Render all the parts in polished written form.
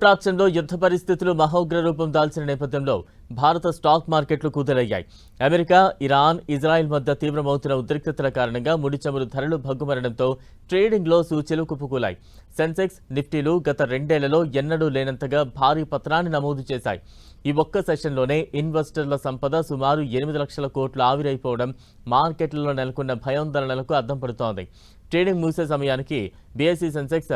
మధ్యప్రాచ్యంలో యుద్ధ పరిస్థితులు మహోగ్ర రూపం దాల్చిన నేపథ్యంలో భారత స్టాక్ మార్కెట్లు కుదేలయ్యాయి. అమెరికా, ఇరాన్, ఇజ్రాయెల్ మధ్య తీవ్రమవుతున్న ఉద్రిక్తతల కారణంగా ముడి చమురు ధరలు భగ్గుమరడంతో ట్రేడింగ్లో సూచీలు కుప్పకూలాయి. సెన్సెక్స్, నిఫ్టీలు గత రెండేళ్లలో ఎన్నడూ లేనంతగా భారీ పతనాన్ని నమోదు చేశాయి. ఈ ఒక్క సెషన్లోనే ఇన్వెస్టర్ల సంపద సుమారు 8 లక్షల కోట్లు ఆవిరైపోవడం మార్కెట్లలో నెలకొన్న భయాందోళనలకు అద్దం పడుతోంది. ట్రేడింగ్ ముగిసే సమయానికి బీఎస్ఈ సెన్సెక్స్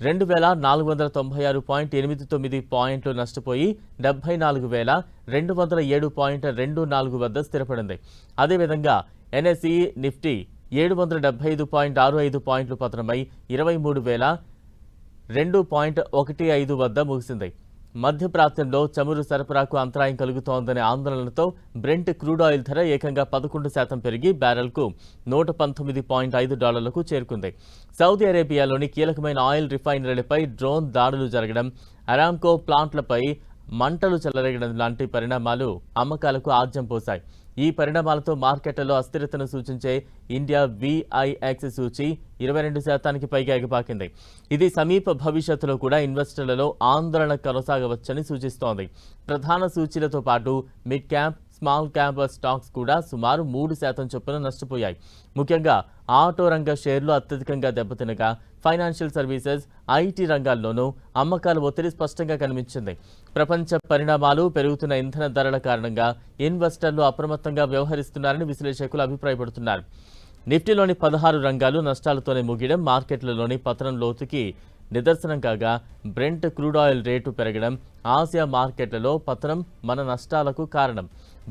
2496.89 పాయింట్లు నష్టపోయి 74,207.24 వద్ద స్థిరపడింది. అదేవిధంగా ఎన్ఎస్ఈ నిఫ్టీ 775.65 పాయింట్లు పతనమై 23,002.15 వద్ద ముగిసింది. మధ్యప్రాచ్యంలో చమురు సరఫరాకు అంతరాయం కలుగుతోందనే ఆందోళనలతో బ్రెంట్ క్రూడ్ ఆయిల్ ధర ఏకంగా 11% పెరిగి బ్యారెల్కు $119.5కు చేరుకుంది. సౌదీ అరేబియాలోని కీలకమైన ఆయిల్ రిఫైనరీలపై డ్రోన్ దాడులు జరగడం, అరామ్కో ప్లాంట్లపై మంటలు చెలరేగడం లాంటి పరిణామాలు అమ్మకాలకు ఆజ్యం పోశాయి. ఈ పరిణామాలతో మార్కెట్లలో అస్థిరతను సూచించే ఇండియా VIX సూచీ 22% పైగా ఎగపాకింది. ఇది సమీప భవిష్యత్తులో కూడా ఇన్వెస్టర్లలో ఆందోళన కొనసాగవచ్చని సూచిస్తోంది. ప్రధాన సూచీలతో పాటు mid cap, small cap stocks కూడా సుమారు 3% చొప్పున నష్టపోయాయి. ముఖ్యంగా ఆటో రంగ షేర్లు అత్యధికంగా దెబ్బతినగా ఫైనాన్షియల్ సర్వీసెస్, IT రంగాల్లోనూ అమ్మకాల ఒత్తిడి స్పష్టంగా కనిపించింది. ప్రపంచ పరిణామాలు, పెరుగుతున్న ఇంధన ధరల కారణంగా ఇన్వెస్టర్లు అప్రమత్తంగా వ్యవహరిస్తున్నారని విశ్లేషకులు అభిప్రాయపడుతున్నారు. నిఫ్టీలోని 16 రంగాలు నష్టాలతోనే ముగియడం మార్కెట్లలోని పతనం లోతుకి నిదర్శనం కాగా, బ్రెంట్ క్రూడ్ ఆయిల్ రేటు పెరగడం ఆసియా మార్కెట్లలో పతనం మన నష్టాలకు కారణం.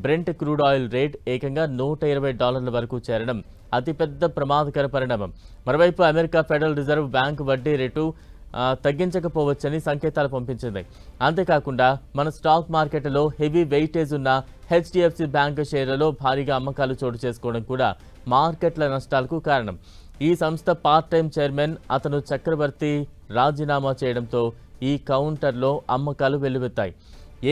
బ్రెంట్ క్రూడ్ ఆయిల్ రేట్ ఏకంగా $120 వరకు చేరడం అతిపెద్ద ప్రమాదకర పరిణామం. మరోవైపు అమెరికా ఫెడరల్ రిజర్వ్ బ్యాంక్ వడ్డీ రేటు తగ్గించకపోవచ్చని సంకేతాలు పంపించింది. అంతేకాకుండా మన స్టాక్ మార్కెట్లో హెవీ వెయిటేజ్ ఉన్న HDFC బ్యాంక్ షేర్లలో భారీగా అమ్మకాలు చోటు చేసుకోవడం కూడా మార్కెట్ల నష్టాలకు కారణం. ఈ సంస్థ పార్ట్ టైం చైర్మన్ అతను చక్రవర్తి రాజీనామా చేయడంతో ఈ కౌంటర్లో అమ్మకాలు వెల్లువెత్తాయి.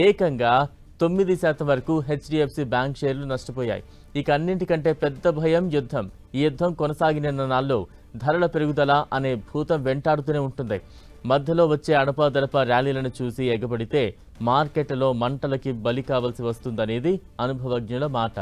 ఏకంగా 9% వరకు HDFC బ్యాంక్ షేర్లు నష్టపోయాయి. ఇక అన్నింటికంటే పెద్ద భయం యుద్ధం. ఈ యుద్ధం కొనసాగిన నాళ్ళు ధరల పెరుగుదల అనే భూతం వెంటాడుతూనే ఉంటుంది. మధ్యలో వచ్చే అడపాదడప ర్యాలీలను చూసి ఎగబడితే మార్కెట్లో మంటలకి బలి కావాల్సి వస్తుందనేది అనుభవజ్ఞుల మాట.